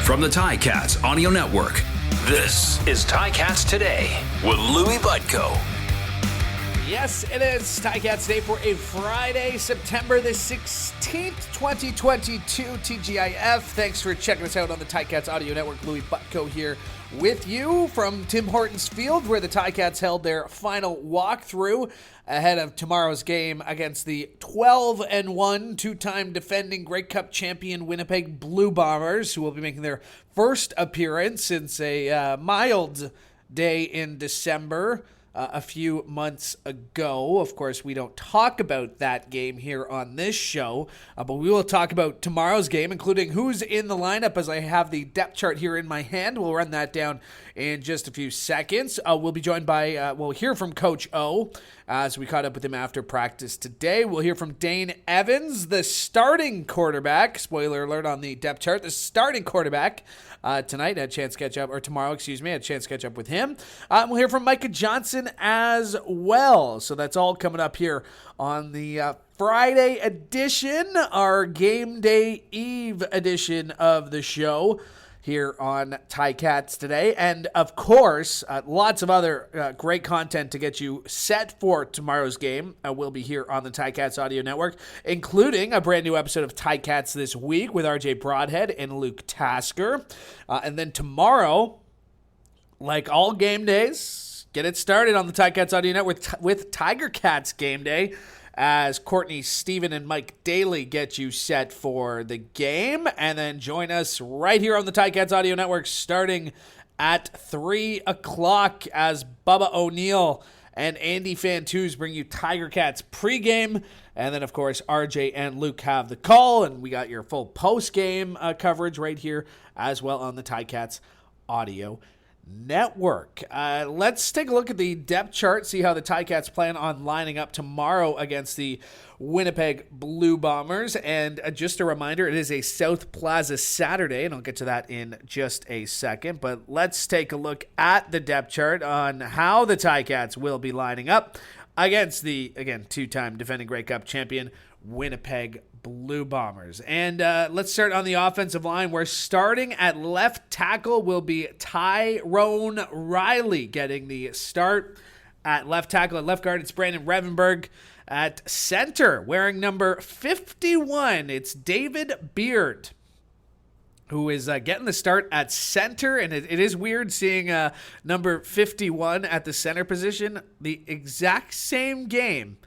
From the Ticats Audio Network, this is Ticats Today with Louie Butko. Yes, it is Ticats Day for a Friday, September the 16th, 2022, TGIF. Thanks for checking us out on the Ticats Audio Network. Louie Butko here with you from Tim Hortons Field, where the Ticats held their final walkthrough ahead of tomorrow's game against the 12-1, two-time defending Grey Cup champion Winnipeg Blue Bombers, who will be making their first appearance since a mild day in December a few months ago. Of course, we don't talk about that game here on this show, but we will talk about tomorrow's game, including who's in the lineup, as I have the depth chart here in my hand. We'll run that down in just a few seconds. We'll be joined by, we'll hear from Coach O, as we caught up with him after practice today. We'll hear from Dane Evans, the starting quarterback. Spoiler alert on the depth chart, the starting quarterback tonight. Had a chance to catch up, or tomorrow, excuse me, had a chance to catch up with him. We'll hear from Micah Johnson as well. So that's all coming up here on the Friday edition, our game day eve edition of the show here on Ticats Today. And of course, lots of other great content to get you set for tomorrow's game will be here on the Ticats Audio Network, including a brand new episode of Ticats This Week with RJ Broadhead and Luke Tasker. And then tomorrow, like all game days, get it started on the Ticats Audio Network with Tiger Cats Game Day, as Courtney, Steven, and Mike Daly get you set for the game. And then join us right here on the Ticats Audio Network starting at 3 o'clock as Bubba O'Neill and Andy Fantuz bring you Tiger Cats pregame. And then, of course, RJ and Luke have the call, and we got your full post-game coverage right here as well on the Ticats Audio Network. Let's take a look at the depth chart, see how the Ticats plan on lining up tomorrow against the Winnipeg Blue Bombers. And just a reminder, it is a South Plaza Saturday, and I'll get to that in just a second. But let's take a look at the depth chart on how the Ticats will be lining up against the, again, two-time defending Grey Cup champion Winnipeg Blue Bombers. And let's start on the offensive line. We're starting at left tackle will be Tyrone Riley getting the start at left tackle. At left guard, it's Brandon Revenberg. At center, wearing number 51, it's David Beard, who is getting the start at center. And it is weird seeing number 51 at the center position, the exact same game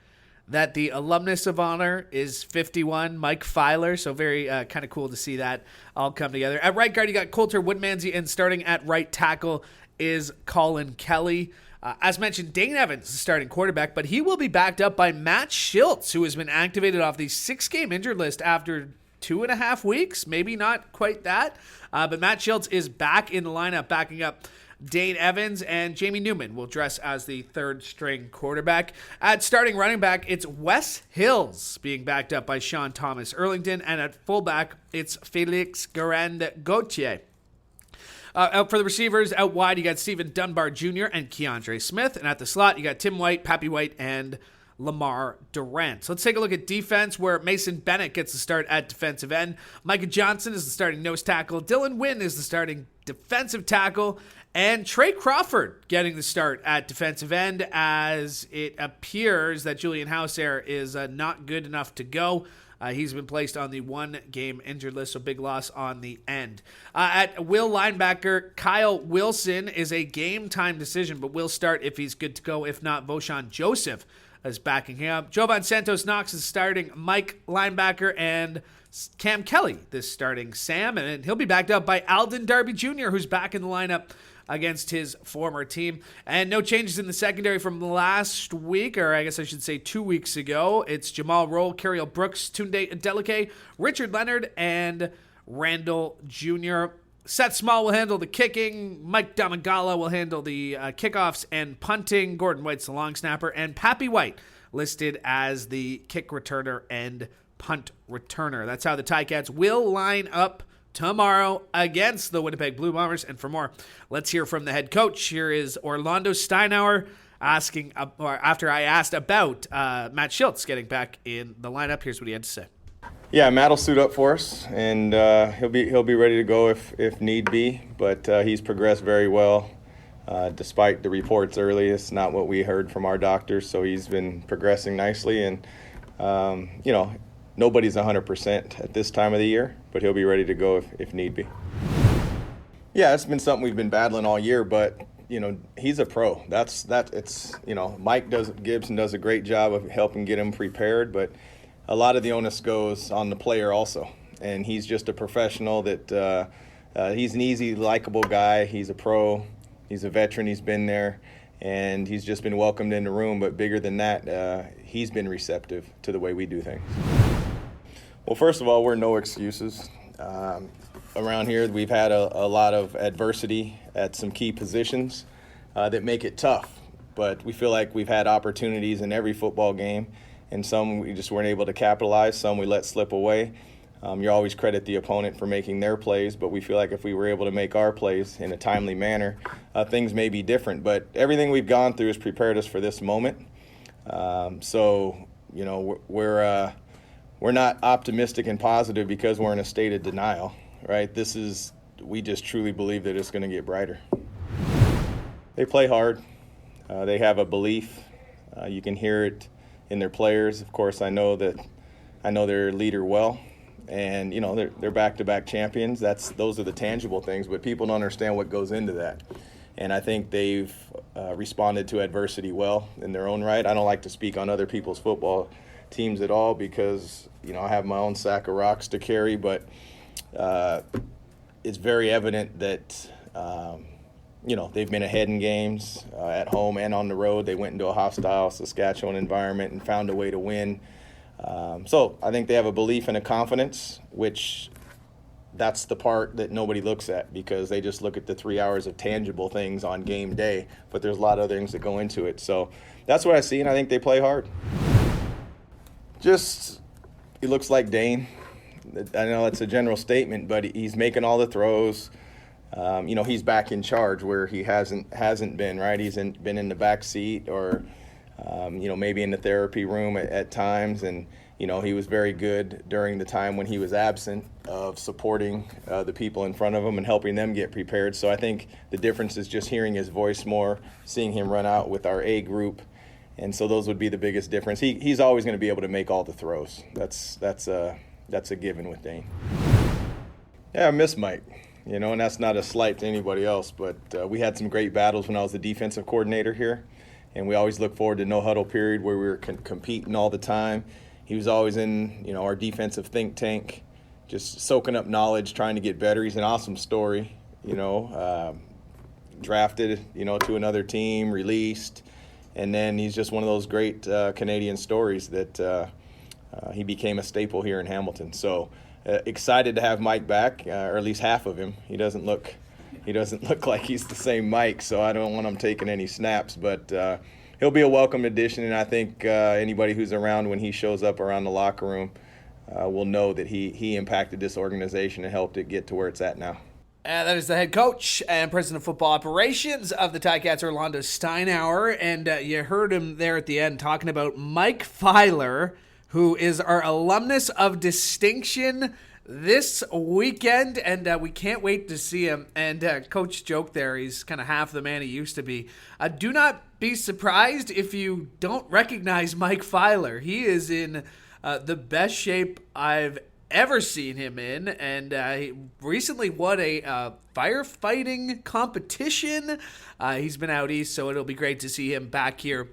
that the alumnus of honor is 51, Mike Filer. So very kind of cool to see that all come together. At right guard, you got Coulter Woodmansey, and starting at right tackle is Colin Kelly. As mentioned, Dane Evans is the starting quarterback, but he will be backed up by Matt Schiltz, who has been activated off the 6-game injured list after 2.5 weeks. Maybe not quite that, but Matt Schiltz is back in the lineup, backing up Dane Evans, and Jamie Newman will dress as the third-string quarterback. At starting running back, it's Wes Hills being backed up by Sean Thomas Erlington, and at fullback, it's Felix Garand-Gauthier. Out for the receivers, out wide, you got Stephen Dunbar Jr. and Keandre Smith, and at the slot, you got Tim White, Pappy White, and Lamar Durant. So let's take a look at defense, where Mason Bennett gets the start at defensive end. Micah Johnson is the starting nose tackle. Dylan Wynn is the starting defensive tackle. And Trey Crawford getting the start at defensive end, as it appears that Julian Hauser is not good enough to go. He's been placed on the 1-game injured list, so big loss on the end. At will linebacker, Kyle Wilson is a game-time decision, but will start if he's good to go. If not, Voshan Joseph is backing him up. Jovan Santos Knox is starting Mike linebacker, and Cam Kelly this starting Sam, and he'll be backed up by Alden Darby Jr., who's back in the lineup against his former team. And no changes in the secondary from last week, or I guess I should say 2 weeks ago. It's Jamal Roll, Cariel Brooks, Tunde Adeleke, Richard Leonard, and Randall Jr. Seth Small will handle the kicking. Mike Damagala will handle the kickoffs and punting. Gordon White's the long snapper. And Pappy White listed as the kick returner and punt returner. That's how the Ticats will line up tomorrow against the Winnipeg Blue Bombers. And for more, let's hear from the head coach. Here is Orlando Steinauer asking, after I asked about Matt Schiltz getting back in the lineup. Here's what he had to say. Yeah, Matt will suit up for us, and he'll be ready to go if need be. But he's progressed very well, despite the reports early. It's not what we heard from our doctors, so he's been progressing nicely. And nobody's 100% at this time of the year, but he'll be ready to go if need be. Yeah, it's been something we've been battling all year, but he's a pro. Mike Gibson does a great job of helping get him prepared, but a lot of the onus goes on the player also. And he's just a professional that he's an easy, likable guy. He's a pro. He's a veteran. He's been there, and he's just been welcomed in the room. But bigger than that, he's been receptive to the way we do things. Well, first of all, we're no excuses. Around here, we've had a lot of adversity at some key positions that make it tough. But we feel like we've had opportunities in every football game, and some we just weren't able to capitalize, some we let slip away. You always credit the opponent for making their plays, but we feel like if we were able to make our plays in a timely manner, things may be different. But everything we've gone through has prepared us for this moment. We're not optimistic and positive because we're in a state of denial, right? We just truly believe that it's going to get brighter. They play hard. They have a belief. You can hear it in their players. Of course, I know their leader well, and they're back-to-back champions. Those are the tangible things, but people don't understand what goes into that. And I think they've responded to adversity well in their own right. I don't like to speak on other people's football teams at all because I have my own sack of rocks to carry, but it's very evident that they've been ahead in games at home and on the road. They went into a hostile Saskatchewan environment and found a way to win. So I think they have a belief and a confidence, which that's the part that nobody looks at because they just look at the 3 hours of tangible things on game day, but there's a lot of other things that go into it. So that's what I see, and I think they play hard. He looks like Dane. I know it's a general statement, but he's making all the throws. He's back in charge where he hasn't been, right? He's been in the back seat or, maybe in the therapy room at times. And, he was very good during the time when he was absent of supporting the people in front of him and helping them get prepared. So I think the difference is just hearing his voice more, seeing him run out with our A group. And so those would be the biggest difference. He's always going to be able to make all the throws. That's a given with Dane. Yeah, I miss Mike, and that's not a slight to anybody else, but we had some great battles when I was the defensive coordinator here, and we always look forward to no huddle period where we were competing all the time. He was always in, our defensive think tank, just soaking up knowledge, trying to get better. He's an awesome story, drafted, to another team, released. And then he's just one of those great Canadian stories that he became a staple here in Hamilton. So excited to have Mike back, or at least half of him. He doesn't look like he's the same Mike, so I don't want him taking any snaps. But he'll be a welcome addition, and I think anybody who's around when he shows up around the locker room will know that he impacted this organization and helped it get to where it's at now. And that is the head coach and president of football operations of the Ticats, Orlando Steinauer. And you heard him there at the end talking about Mike Filer, who is our alumnus of distinction this weekend. And we can't wait to see him. And Coach joked there, he's kind of half the man he used to be. Do not be surprised if you don't recognize Mike Filer. He is in the best shape I've ever seen him in, and he recently won a firefighting competition. He's been out east, so it'll be great to see him back here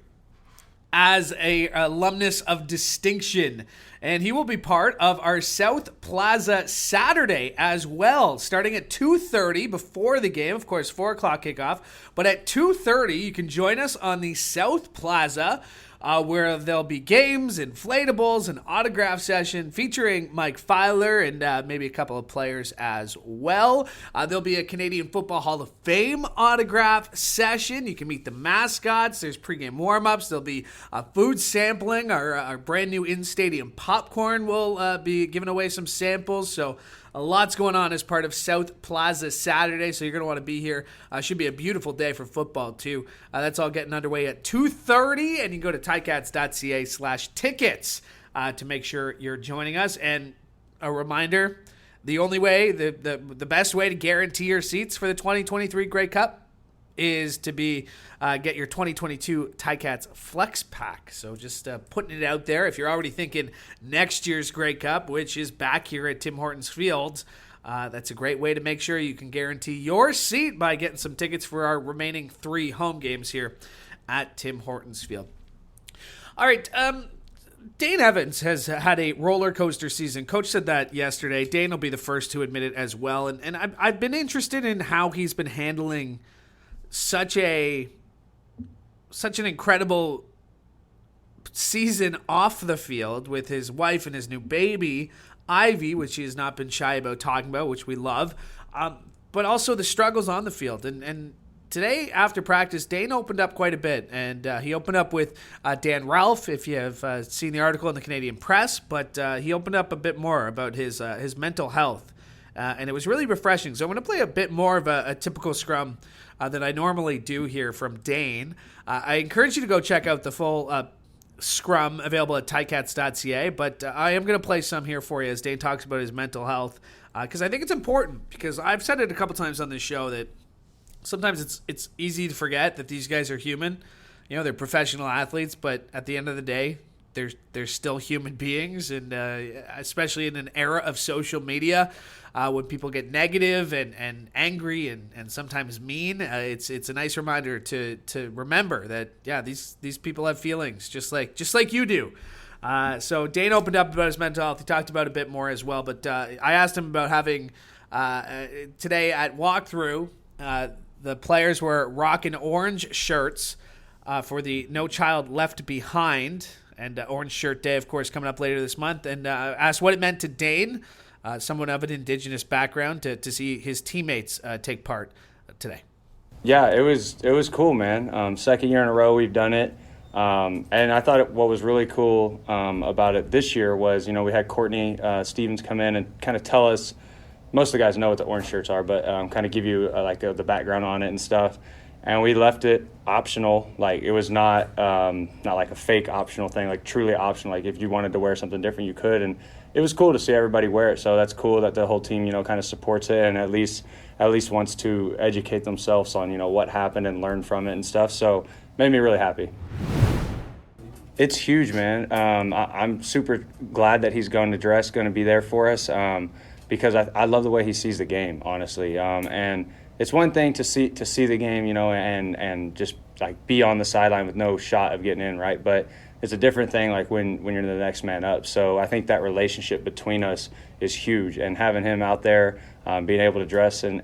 as a alumnus of distinction. And he will be part of our South Plaza Saturday as well, starting at 2:30 before the game. Of course, 4 o'clock kickoff. But at 2:30, you can join us on the South Plaza, where there'll be games, inflatables, an autograph session featuring Mike Filer and maybe a couple of players as well. There'll be a Canadian Football Hall of Fame autograph session. You can meet the mascots. There's pregame warm-ups. There'll be food sampling. Our brand new in-stadium popcorn will be giving away some samples. So a lot's going on as part of South Plaza Saturday, so you're going to want to be here. Should be a beautiful day for football, too. That's all getting underway at 2:30, and you can go to ticats.ca/tickets to make sure you're joining us. And a reminder, the only way, the best way to guarantee your seats for the 2023 Grey Cup is to get your 2022 Ticats Flex Pack. So just putting it out there. If you're already thinking next year's Grey Cup, which is back here at Tim Hortons Field, that's a great way to make sure you can guarantee your seat by getting some tickets for our remaining 3 home games here at Tim Hortons Field. All right, Dane Evans has had a roller coaster season. Coach said that yesterday. Dane will be the first to admit it as well. And I've been interested in how he's been handling such an incredible season off the field with his wife and his new baby, Ivy, which he has not been shy about talking about, which we love, but also the struggles on the field. And today, after practice, Dane opened up quite a bit, and he opened up with Dan Ralph, if you have seen the article in the Canadian Press, but he opened up a bit more about his mental health, and it was really refreshing. So I'm going to play a bit more of a typical scrum that I normally do here from Dane. I encourage you to go check out the full scrum available at ticats.ca, but I am going to play some here for you as Dane talks about his mental health, because I think it's important, because I've said it a couple times on this show that sometimes it's easy to forget that these guys are human. You know, they're professional athletes, but at the end of the day, they're still human beings, and especially in an era of social media, when people get negative and angry and sometimes mean, it's a nice reminder to remember that, yeah, these people have feelings just like you do. So Dane opened up about his mental health. He talked about it a bit more as well, but I asked him about having today at walkthrough, the players were rocking orange shirts for the No Child Left Behind, and Orange Shirt Day, of course, coming up later this month, and asked what it meant to Dane, someone of an Indigenous background, to see his teammates take part today. Yeah, it was cool, man. Second year in a row we've done it, and I thought what was really cool about it this year was, we had Courtney Stevens come in and kind of tell us. Most of the guys know what the orange shirts are, but kind of give you the background on it and stuff. And we left it optional. Like, it was not like a fake optional thing, like truly optional. Like, if you wanted to wear something different, you could. And it was cool to see everybody wear it. So that's cool that the whole team, kind of supports it and at least wants to educate themselves on, what happened and learn from it and stuff. So made me really happy. It's huge, man. I'm super glad that he's going to be there for us. Because I love the way he sees the game, honestly. And it's one thing to see the game, and just like be on the sideline with no shot of getting in, right? But it's a different thing, like when you're the next man up. So I think that relationship between us is huge, and having him out there, being able to dress and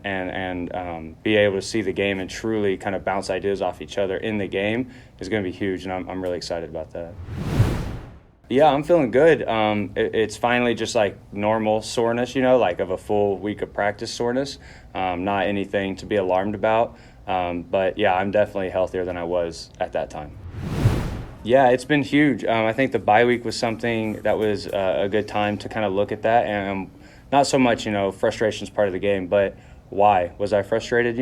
be able to see the game and truly kind of bounce ideas off each other in the game is going to be huge, and I'm really excited about that. Yeah, I'm feeling good. It's finally just like normal soreness, like of a full week of practice soreness. Not anything to be alarmed about. But yeah, I'm definitely healthier than I was at that time. Yeah, it's been huge. I think the bye week was something that was a good time to kind of look at that. And not so much, frustration is part of the game, but why? Was I frustrated,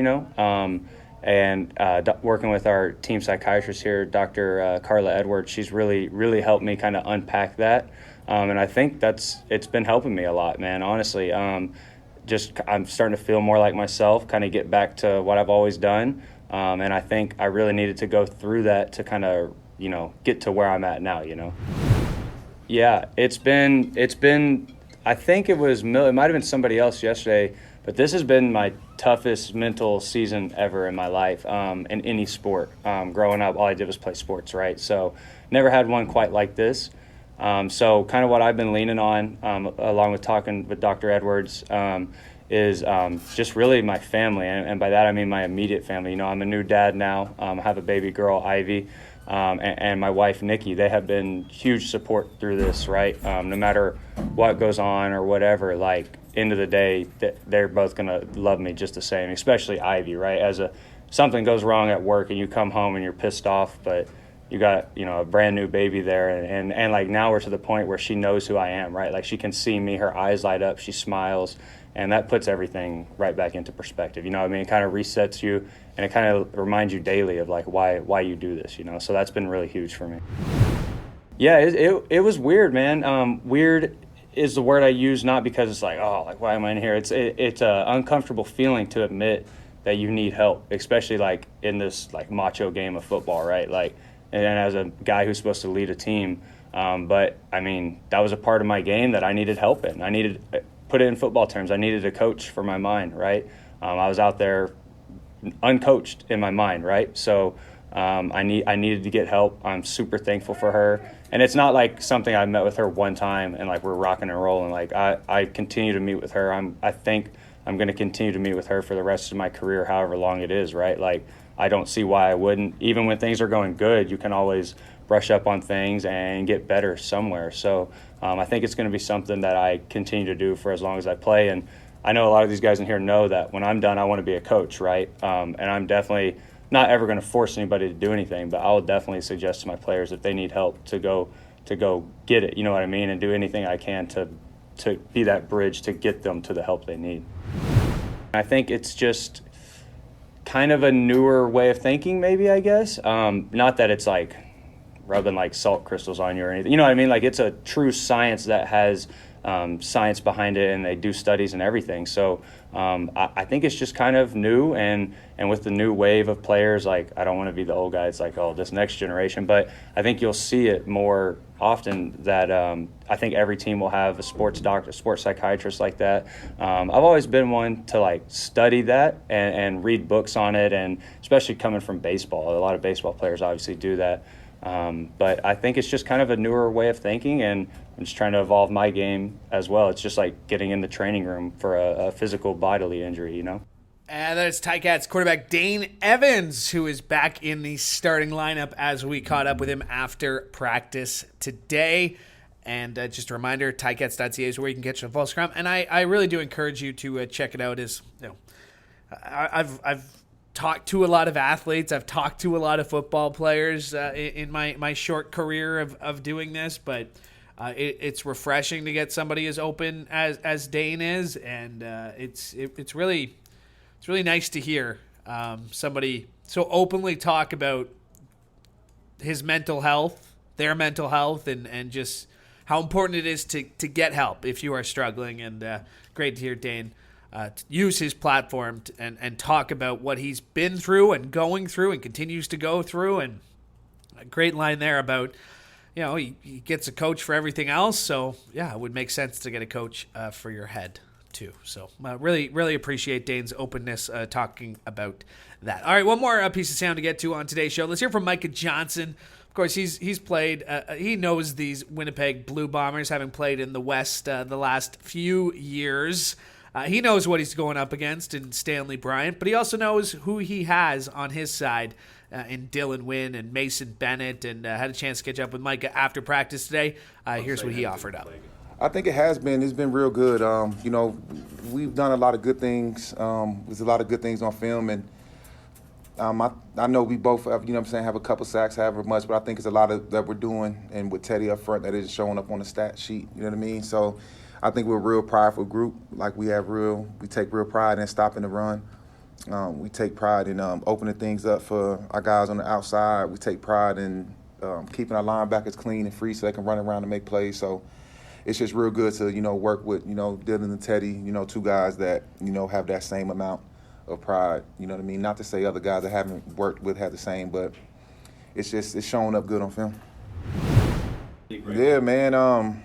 And working with our team psychiatrist here, Dr. Carla Edwards, she's really helped me kind of unpack that. And I think it's been helping me a lot, man, honestly. I'm starting to feel more like myself, kind of get back to what I've always done. And I think I really needed to go through that to kind of, get to where I'm at now, Yeah, it's been, I think it might have been somebody else yesterday, but this has been my toughest mental season ever in my life, in any sport. Growing up, all I did was play sports, right? So never had one quite like this. So kind of what I've been leaning on, along with talking with Dr. Edwards, is just really my family. And by that, I mean my immediate family. I'm a new dad now. I have a baby girl, Ivy, and my wife, Nikki. They have been huge support through this, right? No matter what goes on or whatever, like, end of the day, they're both going to love me just the same, especially Ivy, right? Something goes wrong at work and you come home and you're pissed off, but you got, a brand new baby there. And like now we're to the point where she knows who I am, right? Like she can see me, her eyes light up, she smiles, and that puts everything right back into perspective. It kind of resets you, and it kind of reminds you daily of like why you do this, So that's been really huge for me. Yeah, it was weird, man. Weird is the word I use, not because it's like, oh, like, why am I in here? It's an uncomfortable feeling to admit that you need help, especially like in this like macho game of football, right? Like, and as a guy who's supposed to lead a team, but I mean, that was a part of my game that I needed help in. I needed, put it in football terms, I needed a coach for my mind, right? I was out there uncoached in my mind, right? So I needed to get help. I'm super thankful for her. And it's not like something I met with her one time and like we're rocking and rolling. Like I continue to meet with her. I think I'm going to continue to meet with her for the rest of my career, however long it is, right? Like I don't see why I wouldn't. Even when things are going good, you can always brush up on things and get better somewhere. So I think it's going to be something that I continue to do for as long as I play. And I know a lot of these guys in here know that when I'm done, I want to be a coach, right? And I'm definitely not ever going to force anybody to do anything, but I'll definitely suggest to my players if they need help to go get it, you know what I mean, and do anything I can to be that bridge to get them to the help they need. I think it's just kind of a newer way of thinking, maybe, I guess. Not that it's like rubbing like salt crystals on you or anything, you know what I mean? Like it's a true science that has science behind it, and they do studies and everything. So I think it's just kind of new, and with the new wave of players, like I don't want to be the old guy. It's like, oh, this next generation, but I think you'll see it more often that I think every team will have a sports doctor, sports psychiatrist like that. I've always been one to like study that and read books on it, and especially coming from baseball, a lot of baseball players obviously do that. But I think it's just kind of a newer way of thinking, and I'm just trying to evolve my game as well. It's just like getting in the training room for a physical bodily injury, you know? And that's Ticats quarterback Dane Evans, who is back in the starting lineup as we caught up with him after practice today. And just a reminder, Ticats.ca is where you can catch the full scrum. And I really do encourage you to check it out. I've talked to a lot of athletes. I've talked to a lot of football players in my short career of doing this, but it's refreshing to get somebody as open as Dane is, and it's really nice to hear somebody so openly talk about his mental health, their mental health, and just how important it is to get help if you are struggling. And great to hear Dane use his platform and talk about what he's been through and going through and continues to go through. And a great line there about, you know, he gets a coach for everything else. So, yeah, it would make sense to get a coach for your head too. So really appreciate Dane's openness talking about that. All right, one more piece of sound to get to on today's show. Let's hear from Micah Johnson. Of course, he's played. He knows these Winnipeg Blue Bombers, having played in the West the last few years. He knows what he's going up against in Stanley Bryant, but he also knows who he has on his side in Dylan Wynn and Mason Bennett, and had a chance to catch up with Micah after practice today. Here's what he offered up. I think it has been. It's been real good. You know, we've done a lot of good things. There's a lot of good things on film, and I know we both, you know what I'm saying, have a couple sacks, however much, but I think it's a lot of that we're doing, and with Teddy up front, that is showing up on the stat sheet. You know what I mean? So I think we're a real prideful group. Like we take real pride in stopping the run. We take pride in opening things up for our guys on the outside. We take pride in keeping our linebackers clean and free so they can run around and make plays. So it's just real good to, you know, work with, you know, Dylan and Teddy, you know, two guys that, you know, have that same amount of pride. You know what I mean? Not to say other guys I haven't worked with have the same, but it's showing up good on film. Yeah, man.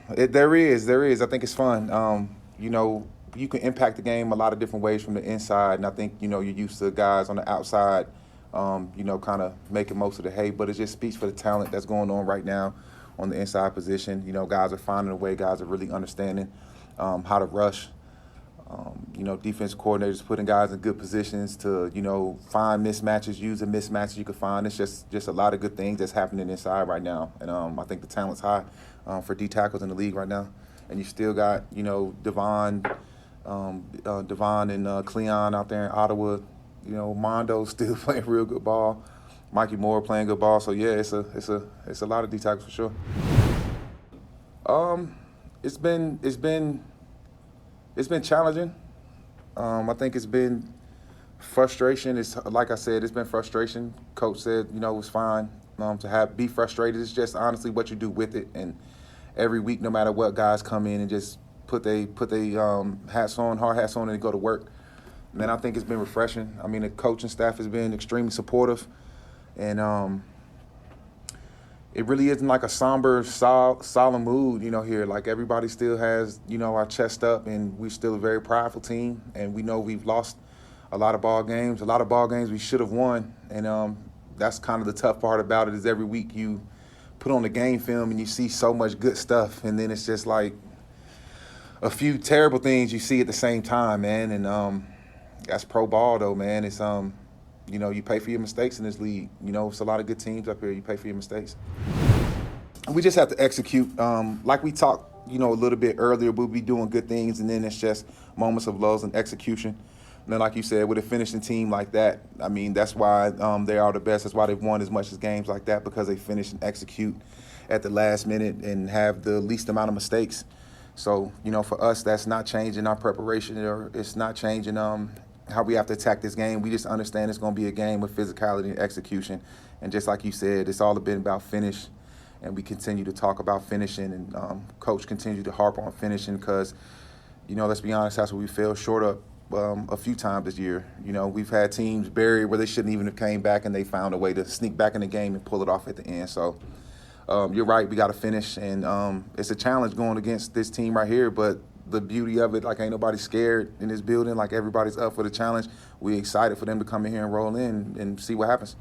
There is. I think it's fun. You know, you can impact the game a lot of different ways from the inside, and I think, you know, you're used to guys on the outside, you know, kind of making most of the hay, but it just speaks for the talent that's going on right now on the inside position. You know, guys are finding a way. Guys are really understanding how to rush. You know, defense coordinators putting guys in good positions to, you know, find mismatches, using mismatches you can find. It's just a lot of good things that's happening inside right now. And I think the talent's high for D tackles in the league right now. And you still got, you know, Devon and Cleon out there in Ottawa. You know, Mondo's still playing real good ball. Mikey Moore playing good ball. So yeah, it's a lot of D tackles for sure. It's been challenging. I think it's been frustration. It's like I said, it's been frustration. Coach said, you know, it was fine to be frustrated. It's just honestly what you do with it, and every week, no matter what, guys come in and just put they hats on, hard hats on, and go to work. Man, I think it's been refreshing. I mean, the coaching staff has been extremely supportive, and it really isn't like a somber, solemn mood, here. Like, everybody still has, our chest up, and we're still a very prideful team, and we know we've lost a lot of ball games we should have won, and that's kind of the tough part about it, is every week you put on the game film and you see so much good stuff, and then it's just like a few terrible things you see at the same time, man, and that's pro ball, though, man. It's you pay for your mistakes in this league. It's a lot of good teams up here. You pay for your mistakes. We just have to execute. Like we talked, a little bit earlier, we'll be doing good things, and then it's just moments of lulls and execution. And then, like you said, with a finishing team like that, I mean, that's why they are the best. That's why they've won as much as games like that, because they finish and execute at the last minute and have the least amount of mistakes. So, for us, that's not changing our preparation, or it's not changing how we have to attack this game. We just understand it's going to be a game with physicality and execution. And just like you said, it's all been about finish, and we continue to talk about finishing, and Coach continues to harp on finishing because, let's be honest, that's what we fell short of a few times this year. We've had teams buried where they shouldn't even have came back, and they found a way to sneak back in the game and pull it off at the end. So you're right, we got to finish, and it's a challenge going against this team right here, but the beauty of it, like, ain't nobody scared in this building. Like, everybody's up for the challenge. We're excited for them to come in here and roll in and see what happens.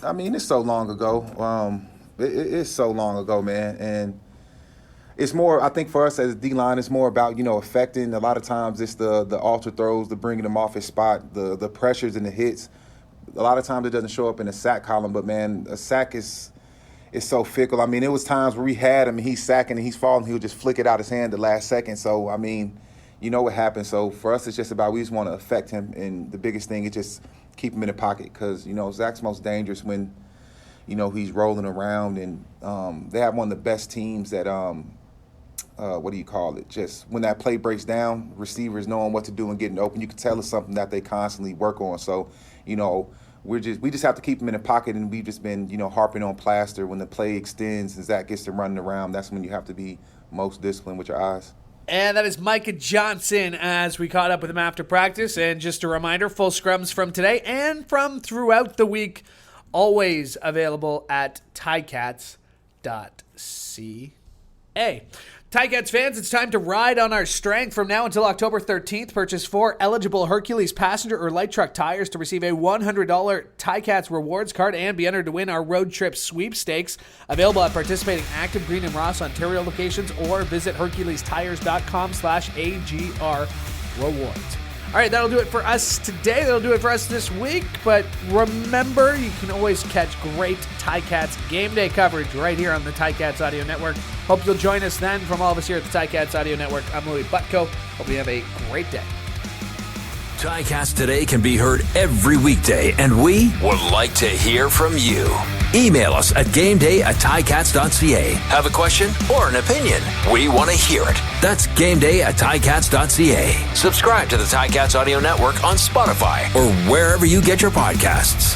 I mean, it's so long ago. It's so long ago, man. And it's more, I think for us as a D-line, it's more about, affecting. A lot of times it's the alter throws, the bringing them off his spot, the pressures and the hits. A lot of times it doesn't show up in the sack column, but, man, a sack is so fickle. I mean, it was times where we had him and he's sacking and he's falling, he would just flick it out his hand the last second. So, I mean, what happens. So for us, it's just about, we just want to affect him. And the biggest thing is just keep him in the pocket, because, Zach's most dangerous when, he's rolling around. And they have one of the best teams that, just when that play breaks down, receivers knowing what to do and getting open, you can tell it's something that they constantly work on. So, we just have to keep him in the pocket, and we've just been, harping on plaster. When the play extends and Zach gets to running around, that's when you have to be most disciplined with your eyes. And that is Micah Johnson as we caught up with him after practice. And just a reminder, full scrums from today and from throughout the week, always available at ticats.ca. Ticats fans, it's time to ride on our strength. From now until October 13th, purchase 4 eligible Hercules passenger or light truck tires to receive a $100 Ticats rewards card and be entered to win our road trip sweepstakes. Available at participating Active, Green, and Ross Ontario locations, or visit HerculesTires.com/AGR rewards. All right, that'll do it for us today. That'll do it for us this week. But remember, you can always catch great Ticats game day coverage right here on the Ticats Audio Network. Hope you'll join us then. From all of us here at the Ticats Audio Network, I'm Louie Butko. Hope you have a great day. Ticats Today can be heard every weekday, and we would like to hear from you. Email us at gameday@ticats.ca. Have a question or an opinion? We want to hear it. That's gameday@ticats.ca. Subscribe to the Ticats Audio Network on Spotify or wherever you get your podcasts.